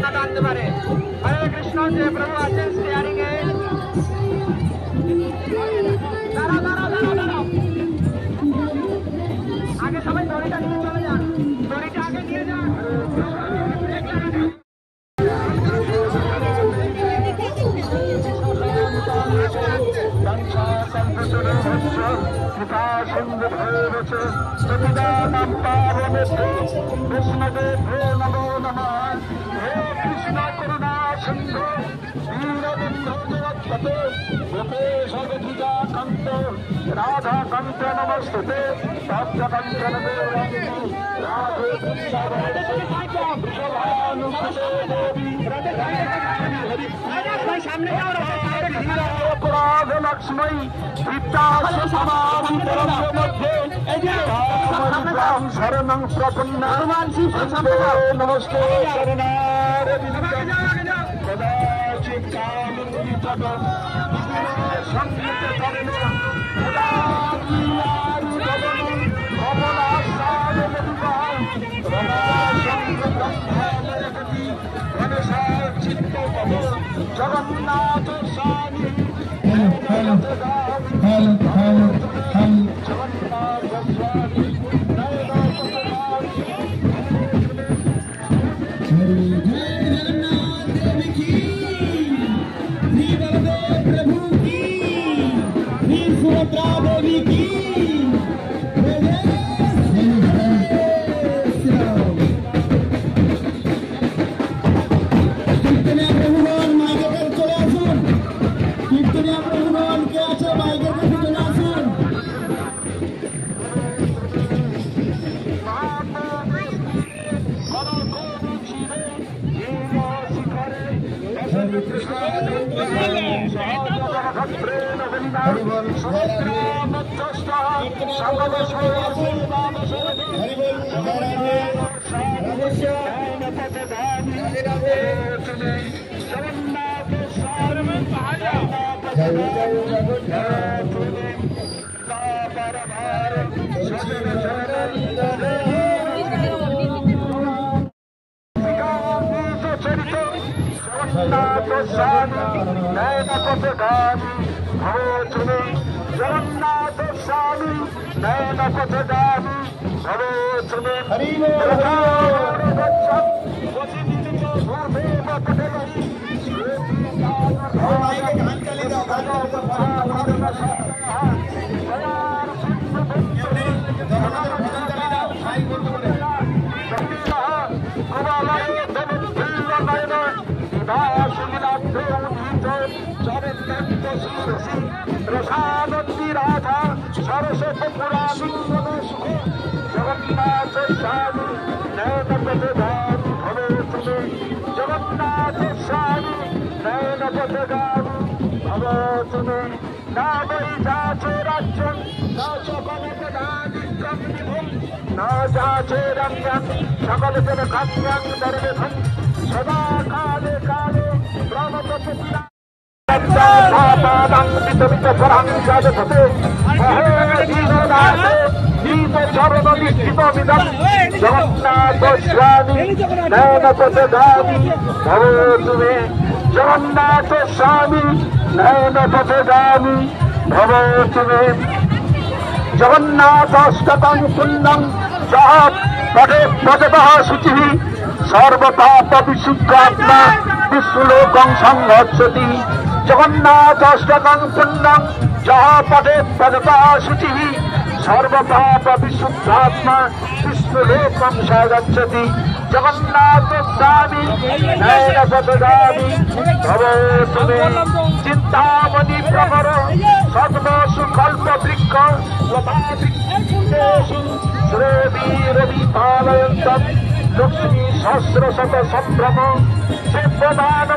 চাকা টানতে পারে। হরে কৃষ্ণ, যে প্রভু আছেন স্টিয়ারিং এ। দাঁড়াও দাঁড়াও দাঁড়াও দাঁড়াও, আগে সবাই দড়িটা নিয়ে চলে যান, দড়িটা আগে নিয়ে যান। কৃষ্ণ করুণা সিন্ধু দীনবন্ধু জগৎপতে গোপেশ গোপীকান্ত রাধাকান্ত নমস্তুতে ভক্তকাঞ্চন দেবী রাধে সামনে লক্ষ্মী শরণং প্রপন্ন নমস্তে কদাচিৎ কামুনিতব সংগীত জগন্নাথ স্বামী জগন্নাথ স্বামী নয়ন পথগামী ভবতুমে প্রসাদী রাধা সরস্বতী পুরাণী জগন্নাথ স্বামী নয়ন পথগামী ভবতুমে জগন্নাথ স্বামী নয়ন পথগামী ভবতুমে না বৈ যাচে রাজ্যম না সকল পদাধিক্যম নিভম না যাচে রম্যম সকল পদ কাম্যম দর্বেধম সদা কালে কালে ব্রহ্মপতিরা জগন্নাথ স্বামী নয়ন পথগামী ভবতুমে জগন্নাথ স্বামী নয়ন পথগামী ভবতুমে জগন্নাথ অষ্টকং পুণ্যং সহ পঠে পঠতঃ শুচি সর্বপাপ বিশুদ্ধাত্মা বিশ্বলোকং সংগচ্ছতি জগন্নাথ অষ্টকং পুণ্যং সহ পঠে পঠতঃ শুচি সর্বপাপ বিশুদ্ধাত্মা বিশ্বলোকং সংগচ্ছতি জগন্নাথ স্বামী নয়ন পথগামী ভবতুমে চিন্তামণি প্রভর সদ্মসু কল্প বৃক্ষ শ্রেবী পালয়ন্তম লক্ষ্মী সহস্র শত সম্ভ্রম সেব্যদান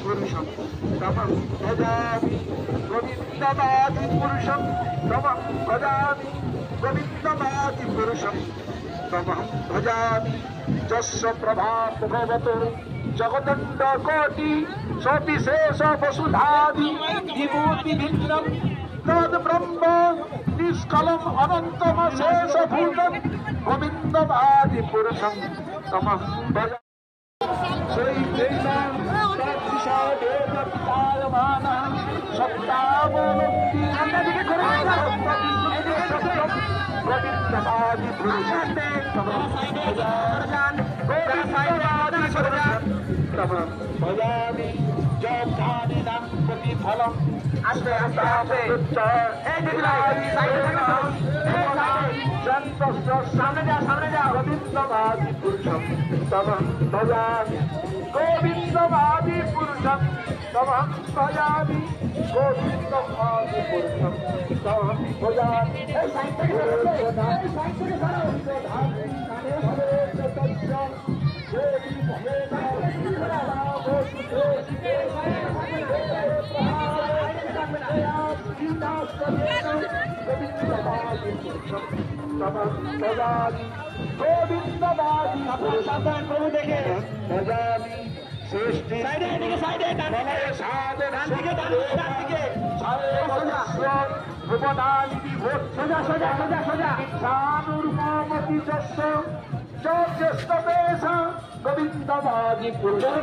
पुरुषं तमं भजामि गोविन्दमादि पुरुषं तमं भजामि गोविन्दमादि पुरुषं तमं भजामि जस्य प्रभात भवतो जगदण्ड कोटि सविशेष वसुधादि विभूति भिन्नं तद ब्रह्म निष्कलम अनंतम शेष भूतं गोविन्दमादि पुरुषं तमं भजामि भजामि जपदानेन प्रतिफलम् आस्ते आस्ते आस्ते सामने जा गोविन्दमादि पुरुषं तमं भजामि गोविन्दमादि पुरुषं तमं भजामि गोविन्दमादि पुरुषं तमं भजामि प्रभु देखे भजामि सृष्टि गोविन्दमादि पुरुषं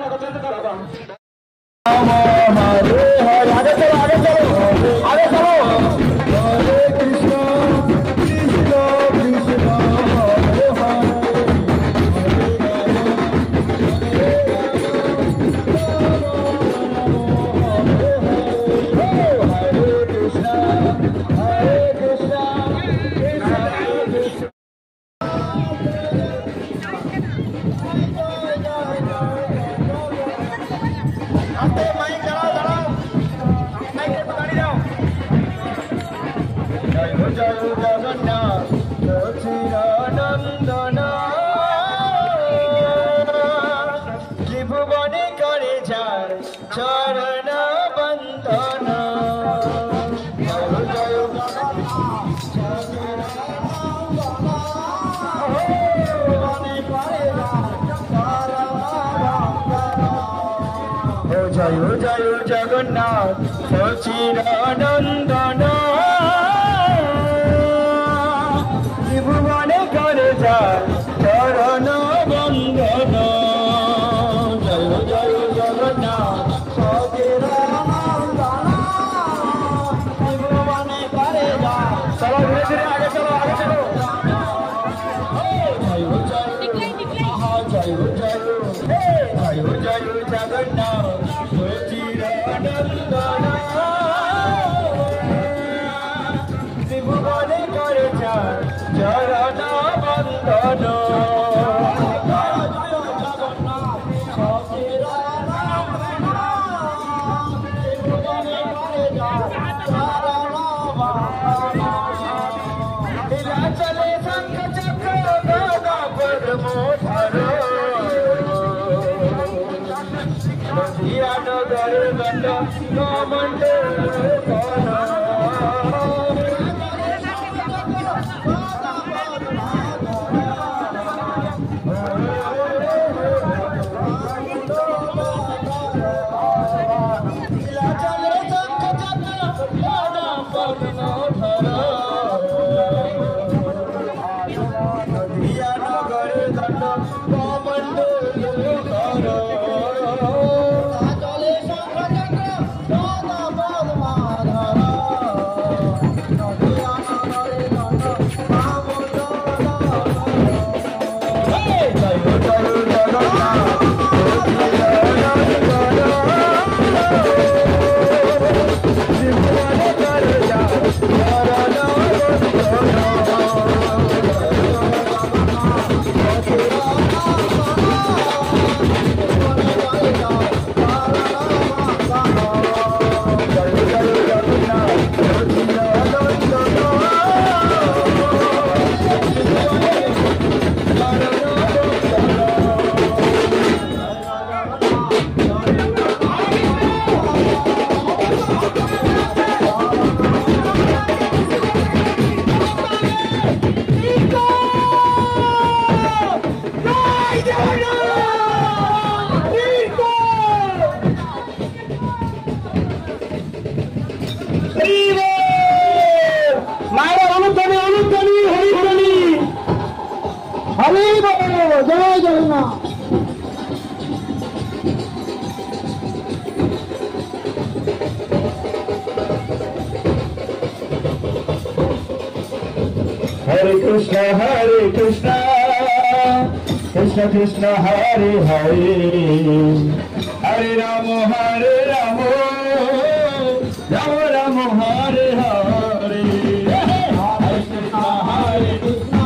हरे हरे आगे चलो आगे चलो आगे चलो हरे कृष्ण कृष्ण कृष्ण हरे हरे कृष्ण ত্রিভুবনে করে যার চরণ বন্দন জয় জয় জগন্নাথ চিরনন্দন ত্রিভুবনে করে যার চরণ বন্দন জয় জয় জগন্নাথ ত্রিভুবনে করে যার চলো ধীরে ধীরে আগে চলো জয় জয় জয় জয় জগন্নাথ চিরনন্দন ত্রিভুবনে করে যার চরণ বন্দন চলে শঙ্খ চক্র গদা পদ্মোধর নগর গণ্ড কমণ্ডল Hare Krishna, Krishna Krishna, Hare Hare, Hare Rama, Hare Rama, Rama Rama, Hare Hare, Hare Krishna, Hare Krishna,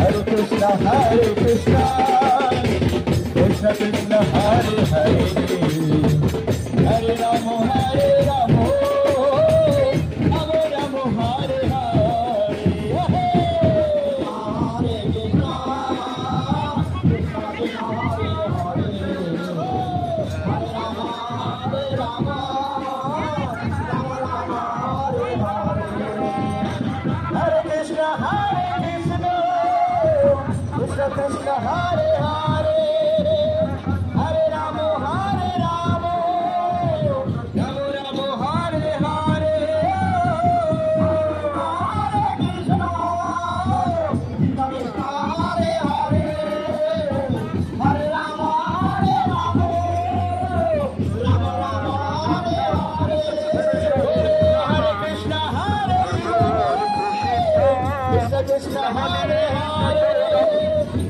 Krishna Krishna, Hare Krishna, Krishna Krishna, Hare Hare, Hare Rama, Hare Rama, Rama Rama, Hare Hare, Hare Krishna, Krishna Krishna, Hare Hare, Hare Rama, Hare Rama, Rama Rama, Hare Hare, Hare Krishna, Hare Krishna, Krishna Krishna, Hare Hare,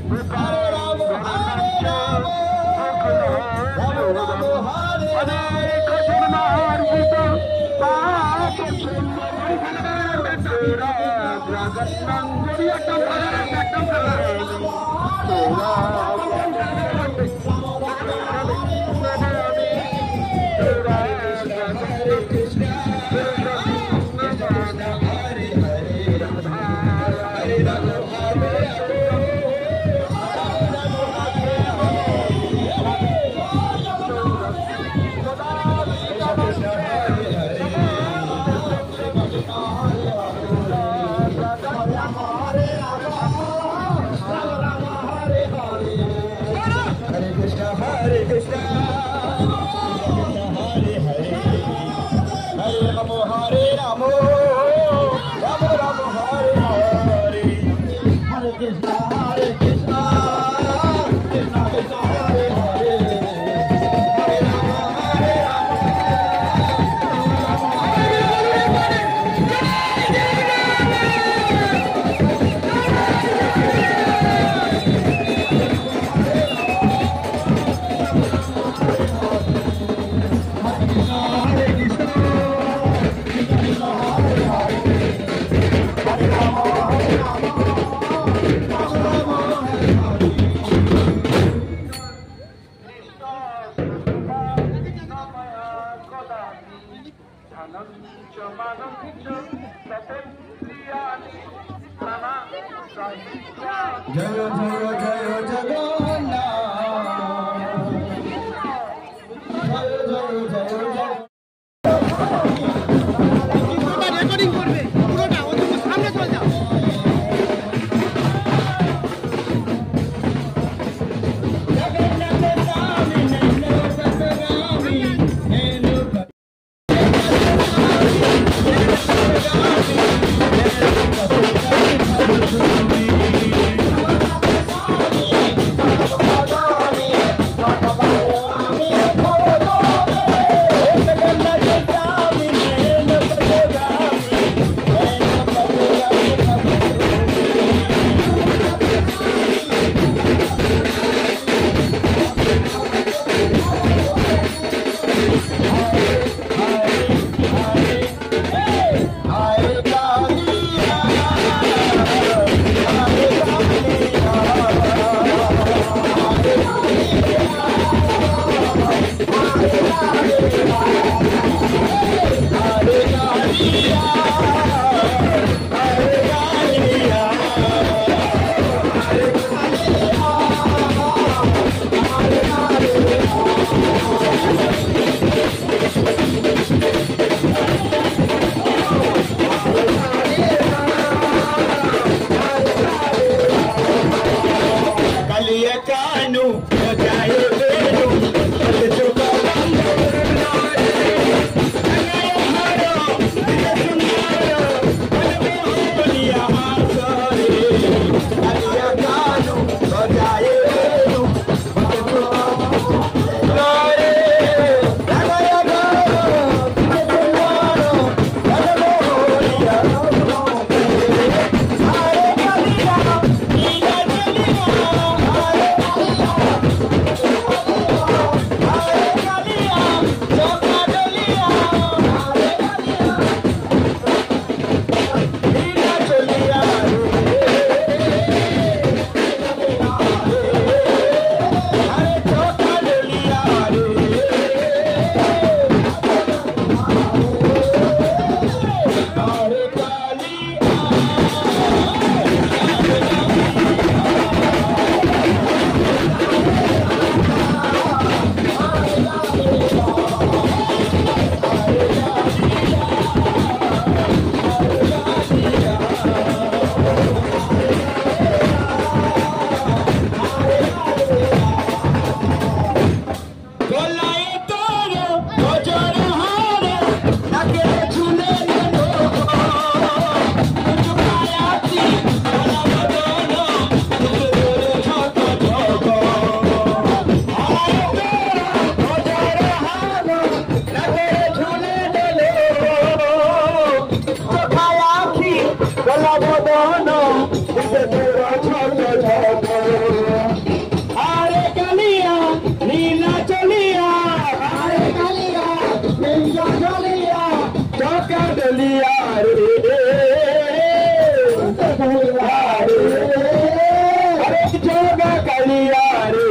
Hare Rama, Hare Rama, Rama Rama, Hare Hare, Hare Krishna, Krishna Krishna, Hare Hare, Hare Rama, Hare Rama, Rama Rama, Hare Hare, Hare Krishna, Hare Krishna, Krishna Hare Hare, Hare Rama, Hare Rama, Rama Rama, Hare বদন তোরা ছোট ছোট আরে কালিয়া নীলা চলিয়া আরে কালিয়া নীলা চলিয়া চকা ডলিয়া রে আরে চকা কালিয়া রে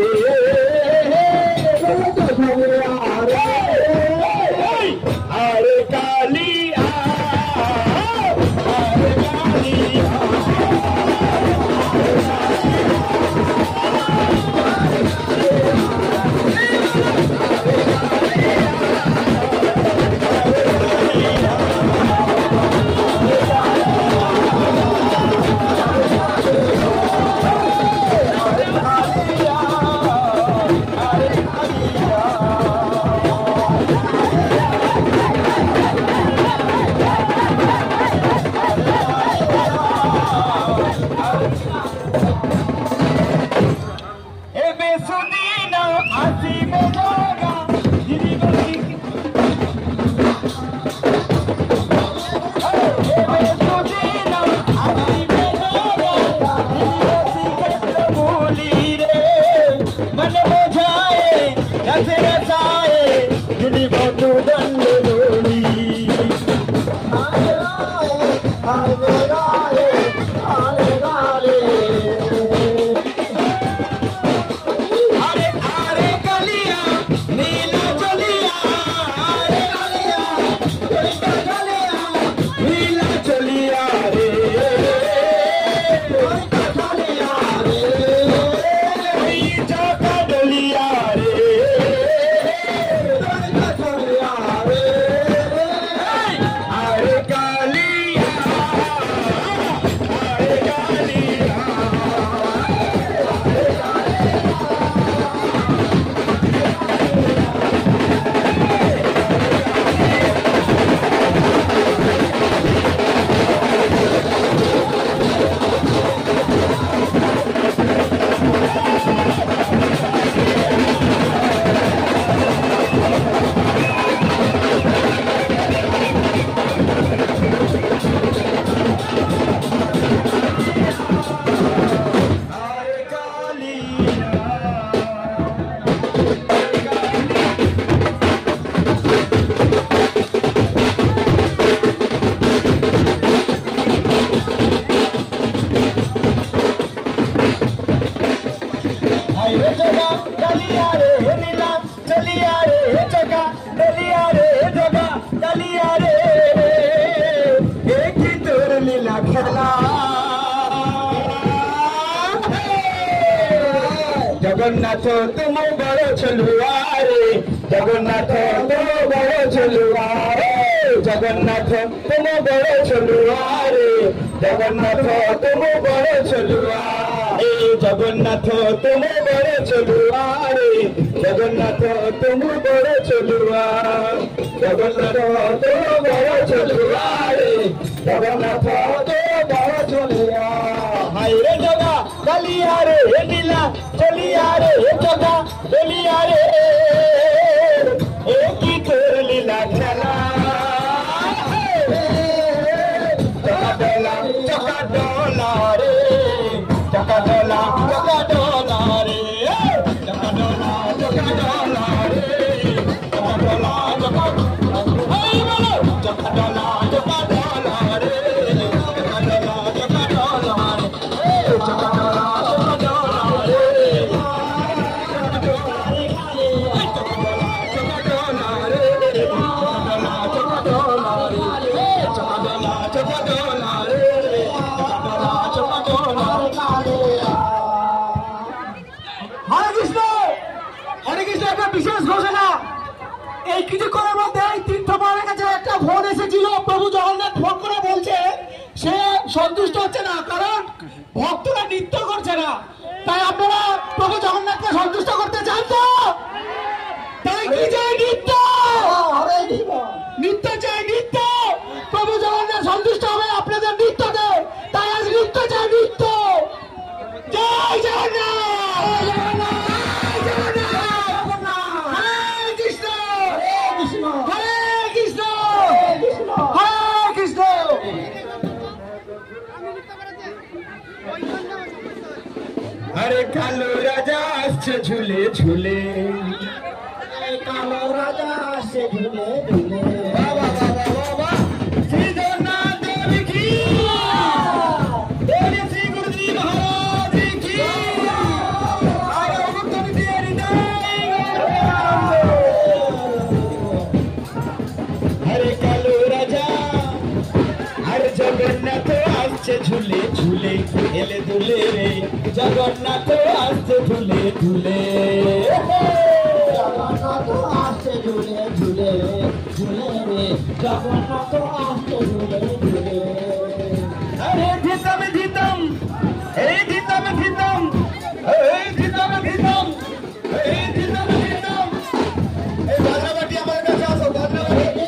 আরে কালিয়া जगन्नाथ तुम बड़ो छलुआरे जगन्नाथ तुम बड़ो छलुआरे जगन्नाथ तुम बड़ो छलुआरे जगन्नाथ तुम बड़ो छलुआरे जगन्नाथ तुम बड़ो छलुआरे जगन्नाथ तुम बड़ो छलुआ जगन्नाथ तुम बड़ो छलुआरे जगन्नाथ तुम बड़ो छलुआ हाय रे जगा गलिया रे नीला चलिया रे जगा गलिया रे एक ही तोर लीला खेला चका डोला रे चका डोला रे चका डोला रे चका डोला हाय बोलो चका डोला रे चका डोला रे বিশেষ ঘোষণা এই কিছুক্ষণের মধ্যে তীর্থপালের কাছে একটা ফোন এসেছিল প্রভু জগন্নাথ ফোন করে বলছে সে সন্তুষ্ট হচ্ছে না কারণ ভক্তরা নৃত্য করছে না তাই আপনারা প্রভু জগন্নাথকে সন্তুষ্ট করতে চান তো তাই কি চাই নৃত্য নৃত্য চাই নৃত্য প্রভু জগন্নাথ সন্তুষ্ট হবে আপনাদের নৃত্যতে তাই আজ নৃত্য চাই নৃত্য জয় জগন্নাথ Hare Krishna! আরে কালো রাজা আসছে ঝুলে ঝুলে, কালো রাজা আসছে ঝুলে ঝুলে। বাবা বাবা বাবা শ্রী জগন্নাথ দেব কি, শ্রী গুরুজি মহারাজ কি। আরে কালো রাজা আর জগন্নাথ আসছে ঝুলে ঝুলে, এলে দুলে রে জগন্নাথ আসছে ঝুলে ঝুলে। জগন্নাথ আসছে ঝুলে ঝুলে ঝুলে রে, জগন্নাথ আসছে ঝুলে ঝুলে। আরে ধিতম ধিতম, এই ধিতম ধিতম, এই ধিতম ধিতম, এই ধিতম ধিতম। এই বাজনাবাটি আমার কাছে আসো, বাজনাবাটি।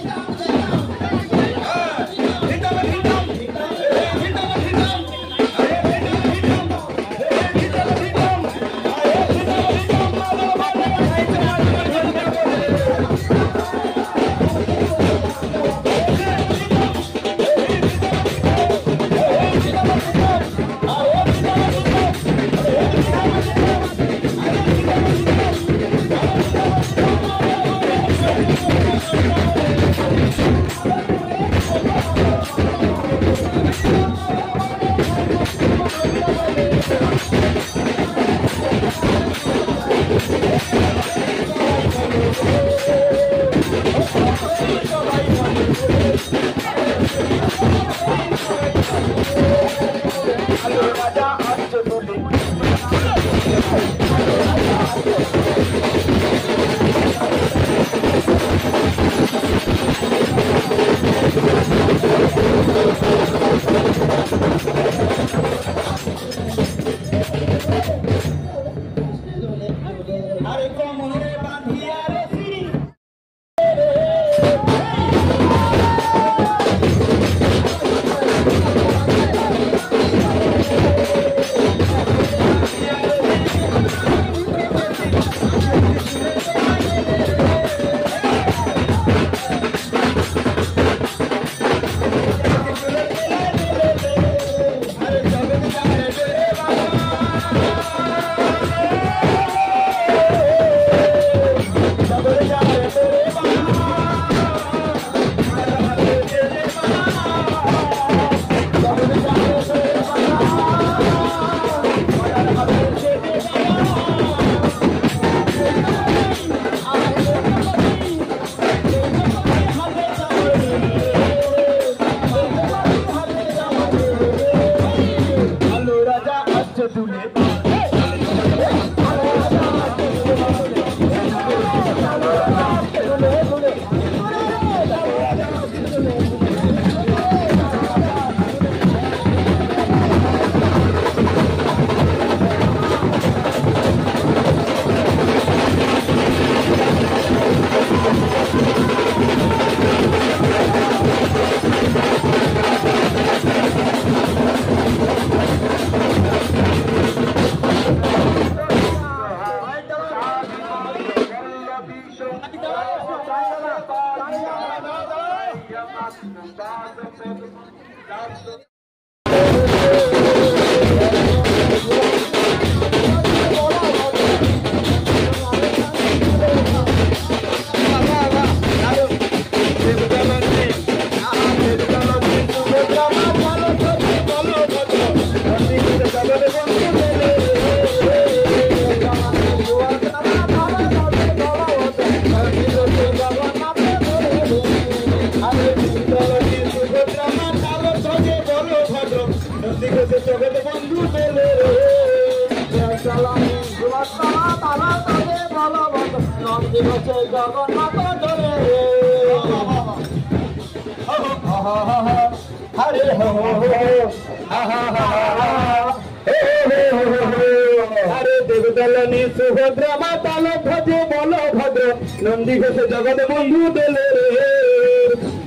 দেবদলনী সুভদ্রা মাতাল ভজে বল ভদ্র নন্দী ঘোষে জগৎ বন্ধু দেলে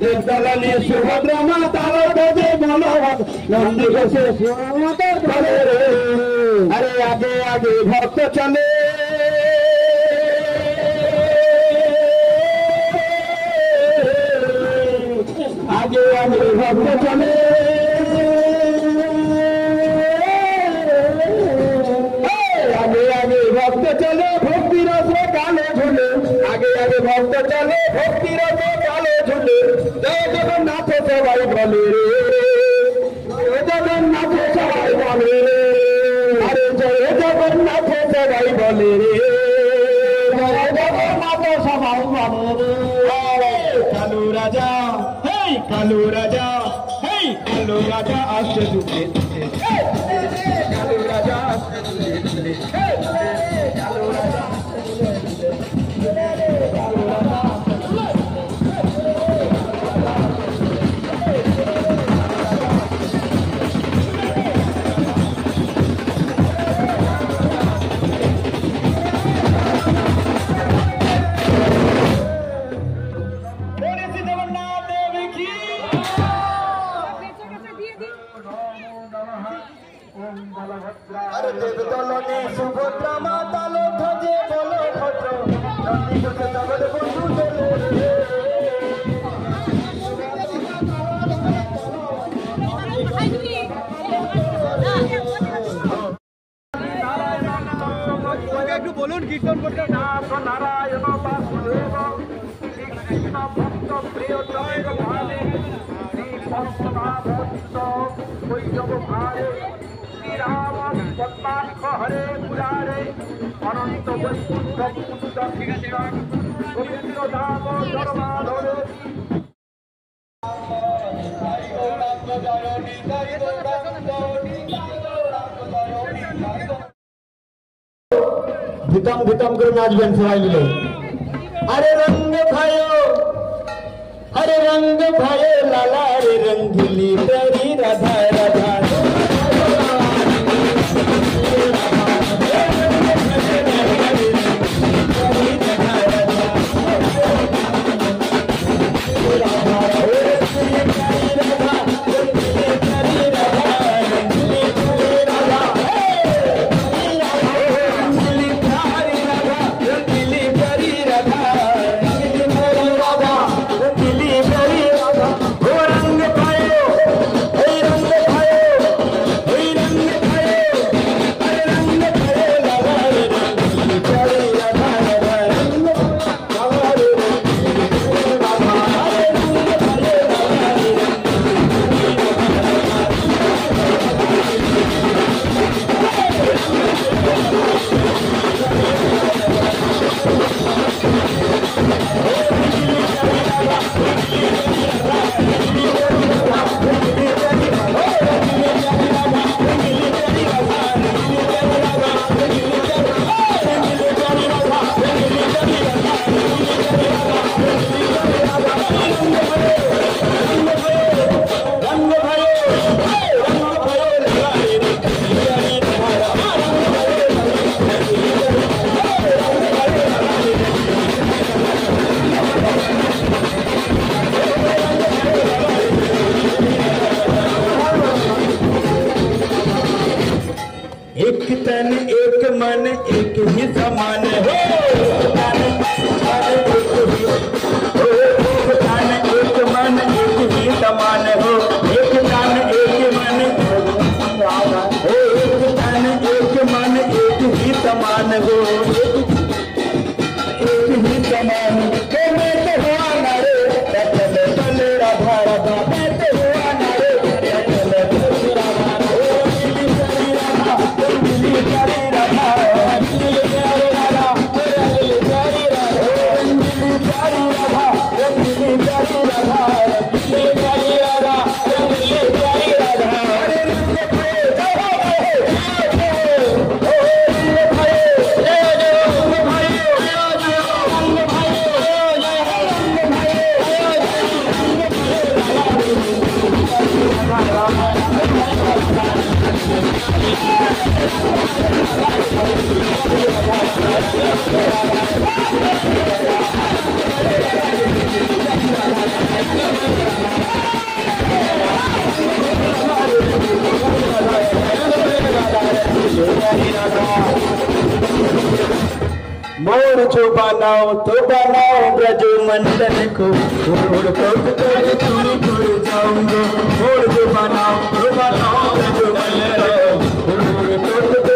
দেবদলনী সুভদ্রা মাতাল ভজে বল ভদ্র নন্দী ঘোষে চলে রে আরে আগে আগে ভক্ত চলে আগে আগে ভক্ত চলে কালো রাজা হেই কালো রাজা আসছে দুলে কালো রাজা আসছে দুলে কালো রাজা अरे देवदलने सुभद्रा माता लो ध्वजे बोलो भद्र नंदी के तगड़ बंधु चले একটু বলুন কীর্তন করতে নারায়ণ বাসুদেব কৃষ্ণ ভক্ত প্রিয় জয় ভাবে শ্রী পদ্মনাভ বৈষ্ণব ভারে রাম পদ্মাক্ষ হরে মুরারে অনন্ত বৈকুণ্ঠ মুকুন্দ কৃষ্ণ গোবিন্দ দাম ধর্মাধরে भितम भितम कर नाचबें सबाई मिले अरे रंग भायो लाला रे रंगीली तेरी राधा राधा एक तन एक मन एक ही समान हो एक मन एक ही समान हो एक तन एक मन एक तन एक मन एक ही समान हो एक ही समान मैं तो हुआ नारे चले राधा राधा मैं तो हुआ नारे मोर जो बनाओ तो बनाओ ब्रज मंडल को मोर को जाऊंगा मोर जो बनाओ तो बनाओ ब्रज मंडल मोर को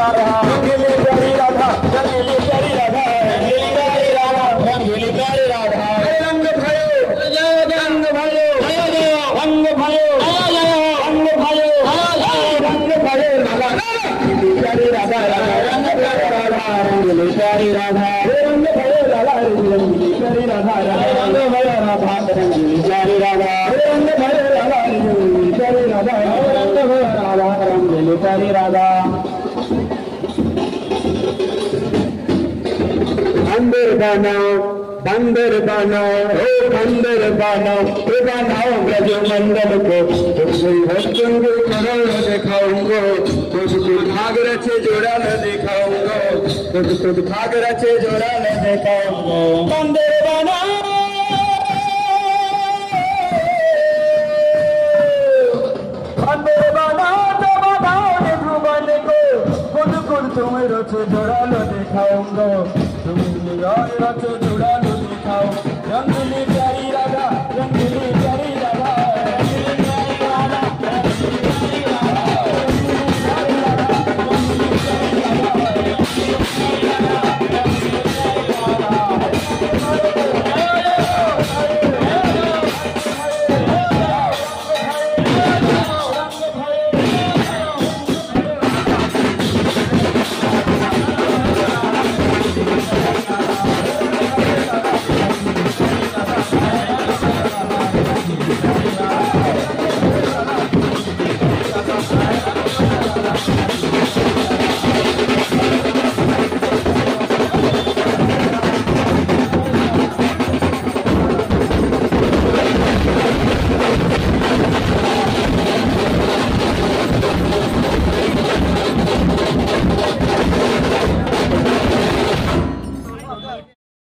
राधा रंगीली प्यारी राधा रंगीली प्यारी राधा रंगीली प्यारी राधा रंगीली प्यारी राधा रंग भयो रंग भयो रंग भयो रंग भयो रंग भयो राधा रंगीली प्यारी राधा रंग प्यारी राधा रंगीली प्यारी राधा रंग भयो राधा रंगीली प्यारी राधा रंग भयो राधा रंगीली प्यारी राधा रंग भयो राधा रंगीली प्यारी राधा रंग भयो राधा रंगीली प्यारी राधा बंदर बनाओ हो बंदर बनाओ ब्रज मंडल को तुमको करोड़ दिखाऊंगा तुझको भाग रचे जोड़ा न दिखाऊंगा तुझको भाग रचे जोड़ा न दिखाऊंगा बंदर बनाओ तो बनाओ ने भुवन को खुद खुद तुम्हें रचे जोड़ा न दिखाऊंगा तुम रचे जोड़ा